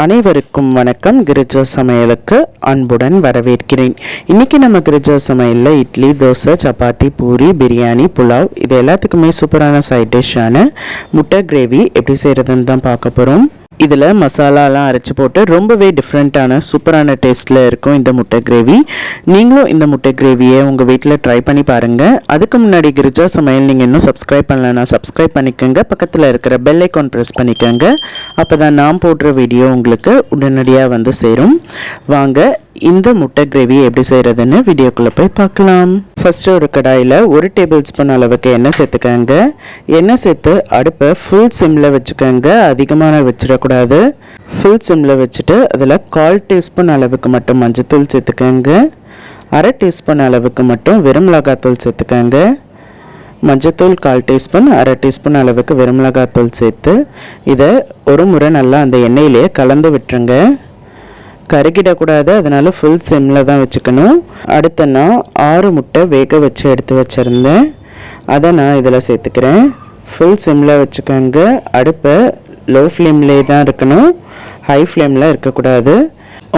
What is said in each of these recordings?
அனைவருக்கும் வணக்கம். கிரிஜா சமையலுக்கு அன்புடன் வரவேற்கிறேன். இன்றைக்கி நம்ம கிரிஜா சமையலில் இட்லி, தோசை, சப்பாத்தி, பூரி, பிரியாணி, புலாவ் இது எல்லாத்துக்குமே சூப்பரான சைட் டிஷ்ஷான முட்டை கிரேவி எப்படி செய்கிறதுன்னு தான் பார்க்க போகிறோம். இதில் மசாலாலாம் அரைச்சி போட்டு ரொம்பவே டிஃப்ரெண்ட்டான சூப்பரான டேஸ்ட்டில் இருக்கும் இந்த முட்டை கிரேவி. நீங்களும் இந்த முட்டை கிரேவியை உங்கள் வீட்டில் ட்ரை பண்ணி பாருங்கள். அதுக்கு முன்னாடி கிரிஜா சமையல் நீங்கள் இன்னும் சப்ஸ்கிரைப் பண்ணலன்னா சப்ஸ்கிரைப் பண்ணிக்கோங்க. பக்கத்தில் இருக்கிற பெல் ஐக்கான் ப்ரெஸ் பண்ணிக்கோங்க. அப்போ தான் நான் போடுற வீடியோ உங்களுக்கு உடனடியாக வந்து சேரும். வாங்க இந்த முட்டை கிரேவி எப்படி செய்கிறதுன்னு வீடியோக்குள்ளே போய் பார்க்கலாம். ஃபஸ்ட்டு ஒரு கடாயில் 1 டேபிள் ஸ்பூன் அளவுக்கு எண்ணெய் சேர்த்துக்கோங்க. எண்ணெய் சேர்த்து அடுப்பை ஃபுல் சிம்மில் வச்சுக்கோங்க, அதிகமான வச்சிடக்கூடாது. ஃபுல் சிம்மில் வச்சுட்டு அதில் 1/4 டீஸ்பூன் அளவுக்கு மட்டும் மஞ்சத்தூள் சேர்த்துக்கோங்க. 1/2 டீஸ்பூன் அளவுக்கு மட்டும் வெறும் மிளகாத்தூள் சேர்த்துக்கோங்க. மஞ்சத்தூள் 1/4 டீஸ்பூன், 1/2 டீஸ்பூன் அளவுக்கு வெறும் மிளகாத்தூள் சேர்த்து இதை ஒரு முறை நல்லா அந்த எண்ணெயிலேயே கலந்து விட்டுருங்க. கருகிடக்கூடாது, அதனால் ஃபுல் சிம்மில் தான் வச்சுக்கணும். அடுத்து நான் 6 முட்டை வேக வச்சு எடுத்து வச்சுருந்தேன், அதை நான் இதில் சேர்த்துக்கிறேன். ஃபுல் சிம்மில் வச்சுக்கோங்க. அடுப்பை லோ ஃப்ளேம்லேயே தான் இருக்கணும், ஹை ஃப்ளேமில் இருக்கக்கூடாது.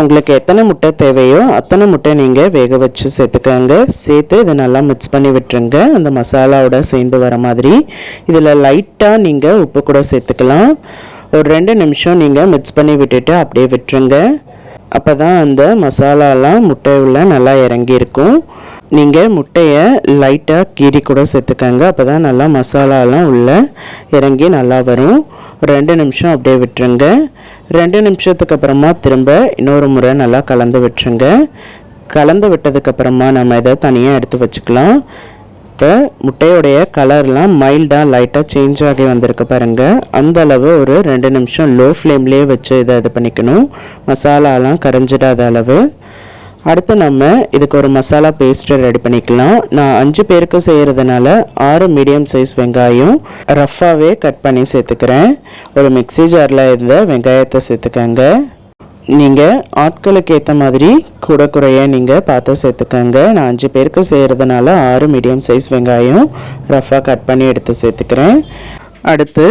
உங்களுக்கு எத்தனை முட்டை தேவையோ அத்தனை முட்டை நீங்கள் வேக வச்சு சேர்த்துக்கோங்க. சேர்த்து இதை நல்லா மிக்ஸ் பண்ணி விட்டுருங்க, அந்த மசாலாவோட சேர்ந்து வர மாதிரி. இதில் லைட்டாக நீங்கள் உப்பு கூட சேர்த்துக்கலாம். ஒரு 2 நிமிஷம் நீங்கள் மிக்ஸ் பண்ணி விட்டுட்டு அப்படியே விட்டுருங்க. அப்போ தான் அந்த மசாலாலாம் முட்டை உள்ள நல்லா இறங்கியிருக்கும். நீங்கள் முட்டையை லைட்டாக கீரி கூட சேர்த்துக்கங்க, அப்போ தான் நல்லா மசாலாலாம் உள்ளே இறங்கி நல்லா வரும். ஒரு 2 நிமிஷம் அப்படியே விட்டுருங்க. 2 நிமிஷத்துக்கு அப்புறமா திரும்ப இன்னொரு முறை நல்லா கலந்து விட்டுருங்க. கலந்து விட்டதுக்கப்புறமா நம்ம இதை தனியாக எடுத்து வச்சுக்கலாம். இப்போ முட்டையோடைய கலர்லாம் மைல்டாக லைட்டாக சேஞ்ச் ஆகி வந்திருக்கு பாருங்கள். அந்த அளவு ஒரு 2 நிமிஷம் லோ ஃப்ளேம்லேயே வச்சு இதை இது பண்ணிக்கணும், மசாலாலாம் கரைஞ்சிடாத அளவு. அடுத்து நம்ம இதுக்கு ஒரு மசாலா பேஸ்ட்டு ரெடி பண்ணிக்கலாம். நான் 5 பேருக்கு செய்கிறதுனால 6 மீடியம் சைஸ் வெங்காயம் ரஃப்பாகவே கட் பண்ணி சேர்த்துக்கிறேன். ஒரு மிக்ஸி ஜாரில் இருந்த வெங்காயத்தை சேர்த்துக்கங்க. நீங்கள் ஆட்களுக்கு ஏற்ற மாதிரி கூட குறைய நீங்கள் பார்த்து சேர்த்துக்கங்க. நான் 5 பேருக்கு செய்கிறதுனால 6 மீடியம் சைஸ் வெங்காயம் ரஃபாக கட் பண்ணி எடுத்து சேர்த்துக்கிறேன். அடுத்து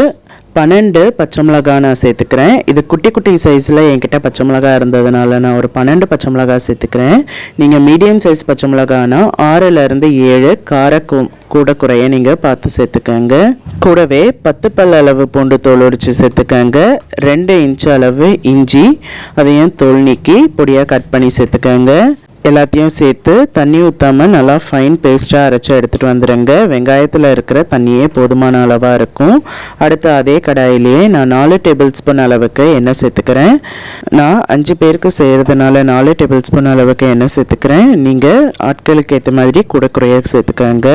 12 பச்சை மிளகாய் நான் சேர்த்துக்கிறேன். இது குட்டி குட்டி சைஸில் என்கிட்ட பச்சை மிளகாய் இருந்ததுனால நான் ஒரு 12 பச்சை மிளகாய் சேர்த்துக்கிறேன். நீங்கள் மீடியம் சைஸ் பச்சை மிளகாய்னா 6லேருந்து 7 கார கூட குறைய நீங்கள் பார்த்து சேர்த்துக்கங்க. கூடவே 10 பல் அளவு பூண்டு தோல் உரித்து சேர்த்துக்கங்க. 2 இன்ச் அளவு இஞ்சி, அதையும் தோல் நீக்கி பொடியாக கட் பண்ணி சேர்த்துக்கங்க. எல்லாத்தையும் சேர்த்து தண்ணி ஊற்றாமல் நல்லா ஃபைன் பேஸ்ட்டாக அரைச்சி எடுத்துகிட்டு வந்துடுங்க. வெங்காயத்தில் இருக்கிற தண்ணியே போதுமான அளவாக இருக்கும். அடுத்து அதே கடாயிலேயே நான் 4 டேபிள் ஸ்பூன் அளவுக்கு எண்ணெய் சேர்த்துக்கிறேன். நான் 5 பேருக்கு செய்கிறதுனால 4 டேபிள் ஸ்பூன் அளவுக்கு எண்ணெய் சேர்த்துக்கிறேன். நீங்கள் ஆட்களுக்கு ஏற்ற மாதிரி கூட குறைய சேர்த்துக்கோங்க.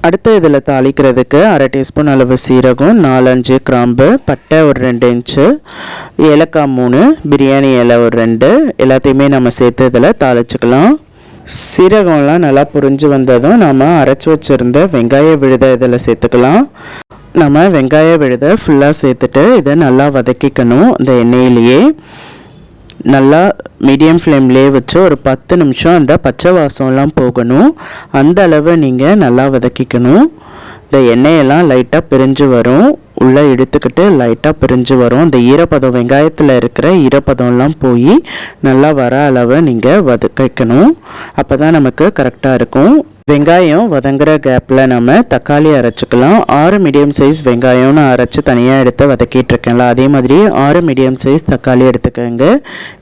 அடுத்து இதில் தாளிக்கிறதுக்கு 1/2 டீஸ்பூன் அளவு சீரகம், 4-5 கிராம்பு, பட்டை ஒரு 2 இன்ச்சு, ஏலக்காய் 3, பிரியாணி இலை ஒரு 2, எல்லாத்தையுமே நம்ம சேர்த்து இதில் தாளிச்சுக்கலாம். சீரகம்லாம் நல்லா புரிஞ்சு வந்ததும் நம்ம அரைச்சி வச்சுருந்த வெங்காய விழுதை இதில் சேர்த்துக்கலாம். நம்ம வெங்காய விழுதை ஃபுல்லாக சேர்த்துட்டு இதை நல்லா வதக்கிக்கணும். இந்த எண்ணெயிலேயே நல்லா மீடியம் ஃப்ளேம்லேயே வச்சு ஒரு 10 நிமிஷம் அந்த பச்சை வாசம்லாம் போகணும். அந்த அளவு நீங்கள் நல்லா வதக்கிக்கணும். இந்த எண்ணெயெல்லாம் லைட்டாக பிரிஞ்சு வரும், உள்ளே இழுத்துக்கிட்டு லைட்டாக பிரிஞ்சு வரும். இந்த ஈரப்பதம், வெங்காயத்தில் இருக்கிற ஈரப்பதம்லாம் போய் நல்லா வர அளவை நீங்கள் வதக்கணும். அப்போ தான் நமக்கு கரெக்டாக இருக்கும். வெங்காயம் வதங்குற கேப்பில் நம்ம தக்காளி அரைச்சிக்கலாம். 6 மீடியம் சைஸ் வெங்காயம்னு அரைச்சி தனியாக எடுத்து வதக்கிட்டு இருக்கேன்ல, அதே மாதிரி 6 மீடியம் சைஸ் தக்காளி எடுத்துக்கோங்க.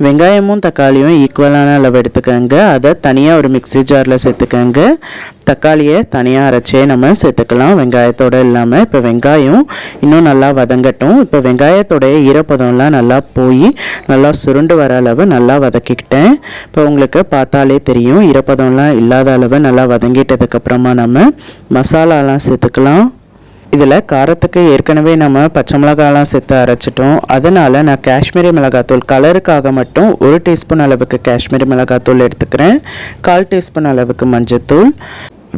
வெங்காயமும் தக்காளியும் ஈக்குவலான அளவு எடுத்துக்கோங்க. அதை தனியாக ஒரு மிக்ஸி ஜாரில் சேர்த்துக்கோங்க. தக்காளியை தனியாக அரைச்சே நம்ம சேர்த்துக்கலாம் வெங்காயத்தோடு இல்லாமல். இப்போ வெங்காயம் இன்னும் நல்லா வதங்கட்டும். இப்போ வெங்காயத்தோடைய ஈரப்பதம்லாம் நல்லா போய் நல்லா சுருண்டு வர அளவு நல்லா வதக்கிக்கிட்டேன். இப்போ உங்களுக்கு பார்த்தாலே தெரியும், ஈரப்பதம்லாம் இல்லாத அளவு நல்லா வதங்கிட்டதுக்கப்புறமா நம்ம மசாலாலாம் சேர்த்துக்கலாம். இதில் காரத்துக்கு ஏற்கனவே நம்ம பச்சை மிளகாலாம் சேர்த்து அரைச்சிட்டோம், அதனால் நான் காஷ்மீரி மிளகாத்தூள் கலருக்காக மட்டும் 1 டீஸ்பூன் அளவுக்கு காஷ்மீரி மிளகாத்தூள் எடுத்துக்கிறேன். 1/4 டீஸ்பூன் அளவுக்கு மஞ்சத்தூள்,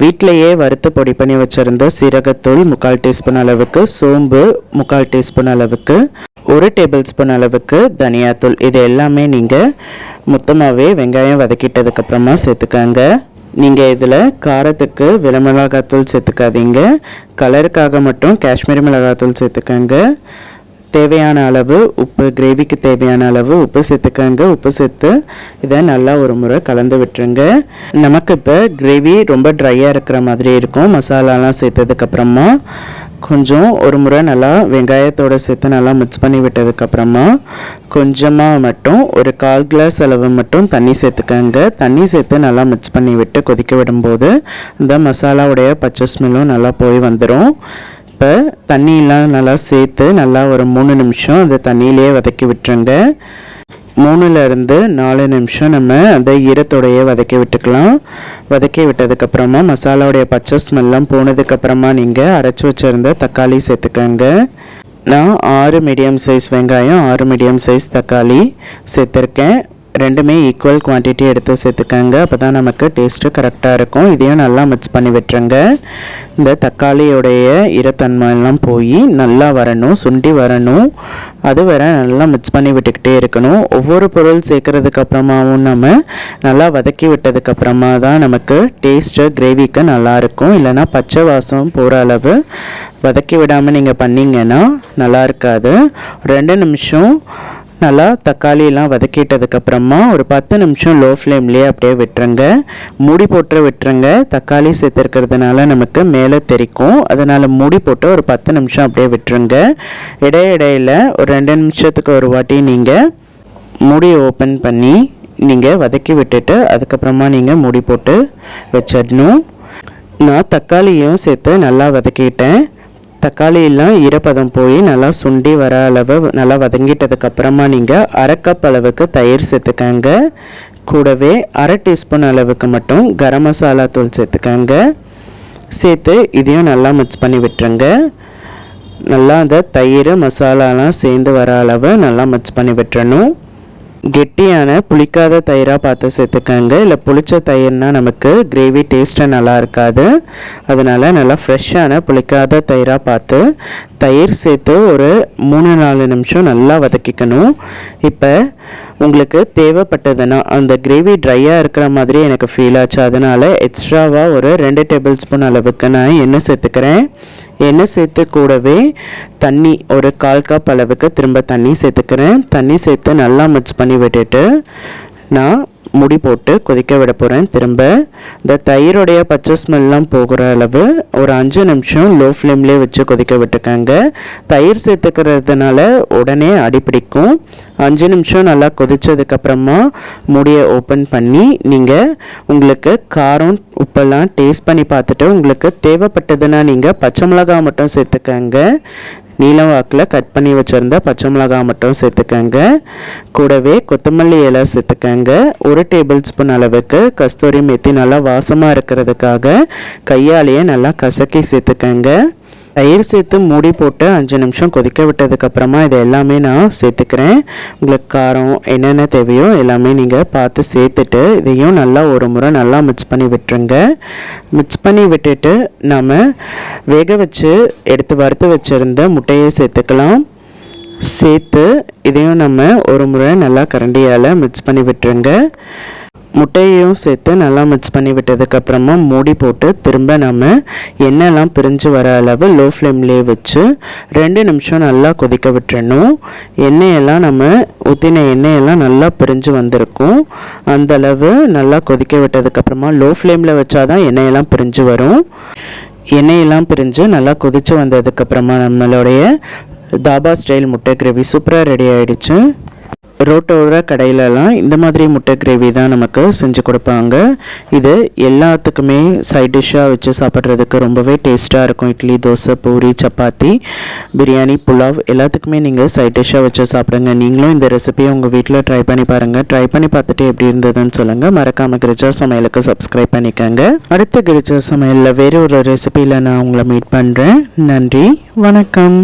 வீட்டிலையே வறுத்து பொடி பண்ணி வச்சுருந்த சீரகத்தூள் 3/4 டீஸ்பூன் அளவுக்கு, சோம்பு 3/4 டீஸ்பூன் அளவுக்கு, 1 டேபிள் ஸ்பூன் அளவுக்கு தனியாத்தூள். இது எல்லாமே நீங்கள் மொத்தமாகவே வெங்காயம் வதக்கிட்டதுக்கப்புறமா சேர்த்துக்கங்க. நீங்கள் இதில் காரத்துக்கு மிளகாத்தூள் சேர்த்துக்காதீங்க, கலருக்காக மட்டும் காஷ்மீரி மிளகாத்தூள் சேர்த்துக்கங்க. தேவையான அளவு உப்பு, கிரேவிக்கு தேவையான அளவு உப்பு சேர்த்துக்கங்க. உப்பு சேர்த்து இதை நல்லா ஒரு முறை கலந்து விட்டுருங்க. நமக்கு இப்போ கிரேவி ரொம்ப ட்ரையாக இருக்கிற மாதிரி இருக்கும். மசாலாலாம் சேர்த்ததுக்கப்புறமா கொஞ்சம் ஒரு முறை நல்லா வெங்காயத்தோடு சேர்த்து நல்லா மிக்ஸ் பண்ணி விட்டதுக்கப்புறமா கொஞ்சமாக மட்டும் ஒரு 1/4 கிளாஸ் அளவு மட்டும் தண்ணி சேர்த்துக்கங்க. தண்ணி சேர்த்து நல்லா மிக்ஸ் பண்ணி விட்டு கொதிக்க விடும்போது இந்த மசாலாவுடைய பச்சை ஸ்மெல்லும் நல்லா போய் வந்துடும். இப்போ தண்ணியெலாம் நல்லா சேர்த்து நல்லா ஒரு 3 நிமிஷம் அந்த தண்ணியிலே வதக்கி விட்டுருங்க. 3லேருந்து 4 நிமிஷம் நம்ம அந்த ஈரத்தோடையே வதக்கி விட்டுக்கலாம். வதக்கி விட்டதுக்கப்புறமா மசாலாவுடைய பச்சை ஸ்மெல்லாம் போனதுக்கப்புறமா நீங்கள் அரைச்சி வச்சுருந்த தக்காளி சேர்த்துக்கங்க. நான் 6 மீடியம் சைஸ் வெங்காயம், 6 மீடியம் சைஸ் தக்காளி சேர்த்துருக்கேன். ரெண்டுமே ஈக்குவல் குவான்டிட்டி எடுத்து சேர்த்துக்கங்க. அப்போ தான் நமக்கு டேஸ்ட்டு கரெக்டாக இருக்கும். இதையும் நல்லா மிக்ஸ் பண்ணி விட்டுருங்க. இந்த தக்காளியோடைய ஈரத்தன்மையெல்லாம் போய் நல்லா வரணும், சுண்டி வரணும். அது வர நல்லா மிக்ஸ் பண்ணி விட்டுக்கிட்டே இருக்கணும். ஒவ்வொரு பொருள் சேர்க்கறதுக்கு அப்புறமாவும் நம்ம நல்லா வதக்கி விட்டதுக்கப்புறமா தான் நமக்கு டேஸ்ட்டு கிரேவிக்கு நல்லாயிருக்கும். இல்லைனா பச்சை வாசம் போகிற அளவு வதக்கி விடாமல் நீங்கள் பண்ணிங்கன்னா நல்லா இருக்காது. 2 நிமிஷம் நல்லா தக்காளியெல்லாம் வதக்கிட்டதுக்கப்புறமா ஒரு 10 நிமிஷம் லோ ஃப்ளேம்லேயே அப்படியே விட்டுருங்க. மூடி போட்டு விட்டுருங்க. தக்காளி சேர்த்துருக்கிறதுனால நமக்கு மேலே தெரிக்கும். அதனால் மூடி போட்டு ஒரு 10 நிமிஷம் அப்படியே விட்டுருங்க. இடையில ஒரு 2 நிமிஷத்துக்கு ஒரு வாட்டி நீங்கள் மூடி ஓப்பன் பண்ணி நீங்கள் வதக்கி விட்டுட்டு அதுக்கப்புறமா நீங்கள் மூடி போட்டு வச்சிடணும். நான் தக்காளியும் சேர்த்து நல்லா வதக்கிட்டேன். தக்காளியெல்லாம் ஈரப்பதம் போய் நல்லா சுண்டி வர அளவு நல்லா வதங்கிட்டதுக்கப்புறமா நீங்கள் 1/2 கப் அளவுக்கு தயிர் சேர்த்துக்கங்க. கூடவே 1/2 டீஸ்பூன் அளவுக்கு மட்டும் கரம் மசாலா தூள் சேர்த்துக்கங்க. சேர்த்து இதையும் நல்லா மிக்ஸ் பண்ணி விட்டுருங்க. நல்லா அந்த தயிர் மசாலாலாம் சேர்ந்து வர அளவு நல்லா மிக்ஸ் பண்ணி விட்டுறணும். கெட்டியான புளிக்காத தயிராக பார்த்து சேர்த்துக்கங்க. இல்லை புளிச்ச தயிர்னால் நமக்கு கிரேவி டேஸ்ட்டு நல்லா இருக்காது. அதனால் நல்லா ஃப்ரெஷ்ஷான புளிக்காத தயிராக பார்த்து தயிர் சேர்த்து ஒரு 3-4 நிமிஷம் நல்லா வதக்கிக்கணும். இப்போ உங்களுக்கு தேவைப்பட்டதுன்னா அந்த கிரேவி ட்ரையாக இருக்கிற மாதிரி எனக்கு ஃபீல் ஆச்சு. அதனால் எக்ஸ்ட்ராவாக ஒரு 2 டேபிள் ஸ்பூன் அளவுக்கு நான் எண்ணெய் சேர்த்துக்கிறேன். எண்ணெய் சேர்த்து கூடவே தண்ணி ஒரு 1/4 கப் அளவுக்கு திரும்ப தண்ணி சேர்த்துக்கிறேன். தண்ணி சேர்த்து நல்லா மிக்ஸ் பண்ணி விட்டுட்டு நான் முடி போட்டு கொதிக்க விட போகிறேன். திரும்ப இந்த தயிரோடைய பச்சை ஸ்மெல்லாம் போகிற அளவு ஒரு 5 நிமிஷம் லோ ஃப்ளேம்லேயே வச்சு கொதிக்க விட்டுக்கங்க. தயிர் சேர்த்துக்கிறதுனால உடனே அடிப்பிடிக்கும். 5 நிமிஷம் நல்லா கொதித்ததுக்கப்புறமா மூடியை ஓப்பன் பண்ணி நீங்கள் உங்களுக்கு காரம் உப்பெல்லாம் டேஸ்ட் பண்ணி பார்த்துட்டு உங்களுக்கு தேவைப்பட்டதுன்னா நீங்கள் பச்சை மிளகாய் மட்டும் சேர்த்துக்கங்க. நீலம் வாக்கில் கட் பண்ணி வச்சுருந்த பச்சை மிளகாய் மட்டும் சேர்த்துக்கங்க. கூடவே கொத்தமல்லி இலை சேர்த்துக்கங்க. 1 டேபிள் ஸ்பூன் அளவுக்கு கஸ்தூரி மேத்தி நல்லா வாசமாக இருக்கிறதுக்காக கையாலேயே நல்லா கசக்கி சேர்த்துக்கங்க. தயிர் சேர்த்து மூடி போட்டு 5 நிமிஷம் கொதிக்க விட்டதுக்கப்புறமா இதை எல்லாமே நான் சேர்த்துக்கிறேன். உங்களுக்கு காரம் என்னென்ன தேவையோ எல்லாமே நீங்கள் பார்த்து சேர்த்துட்டு இதையும் நல்லா ஒரு முறை நல்லா மிக்ஸ் பண்ணி விட்டுருங்க. மிக்ஸ் பண்ணி விட்டுட்டு நம்ம வேக வச்சு எடுத்து வறுத்து வச்சுருந்த முட்டையை சேர்த்துக்கலாம். சேர்த்து இதையும் நம்ம ஒரு முறை நல்லா கரண்டியால் மிக்ஸ் பண்ணி விட்டுருங்க. முட்டையையும் சேர்த்து நல்லா மிக்ஸ் பண்ணி விட்டதுக்கப்புறமா மூடி போட்டு திரும்ப நம்ம எண்ணெய்லாம் பிரிஞ்சு வர அளவு லோ ஃப்ளேம்லேயே வச்சு 2 நிமிஷம் நல்லா கொதிக்க விட்டுறணும். எண்ணெயெல்லாம் நம்ம ஊற்றின எண்ணெயெல்லாம் நல்லா பிரிஞ்சு வந்திருக்கும். அந்தளவு நல்லா கொதிக்க விட்டதுக்கப்புறமா லோ ஃப்ளேமில் வச்சா தான் எண்ணெயெல்லாம் பிரிஞ்சு வரும். எண்ணெயெல்லாம் பிரிஞ்சு நல்லா கொதித்து வந்ததுக்கப்புறமா நம்மளுடைய தாபா ஸ்டைல் முட்டை கிரேவி சூப்பராக ரெடி ஆகிடுச்சு. ரோட்டோர கடையிலலாம் இந்த மாதிரி முட்டை கிரேவி தான் நமக்கு செஞ்சு கொடுப்பாங்க. இது எல்லாத்துக்குமே சைட் டிஷ்ஷாக வச்சு சாப்பிட்றதுக்கு ரொம்பவே டேஸ்ட்டாக இருக்கும். இட்லி, தோசை, பூரி, சப்பாத்தி, பிரியாணி, புலாவ் எல்லாத்துக்குமே நீங்கள் சைட் டிஷ்ஷாக வச்சு சாப்பிடுங்க. நீங்களும் இந்த ரெசிபியை உங்கள் வீட்டில் ட்ரை பண்ணி பாருங்கள். ட்ரை பண்ணி பார்த்துட்டு எப்படி இருந்ததுன்னு சொல்லுங்கள். மறக்காமல் கிரிஜா சமையலுக்கு சப்ஸ்கிரைப் பண்ணிக்கோங்க. அடுத்த கிரிஜா சமையலில் வேறு ஒரு ரெசிபியில் நான் உங்களை மீட் பண்ணுறேன். நன்றி, வணக்கம்.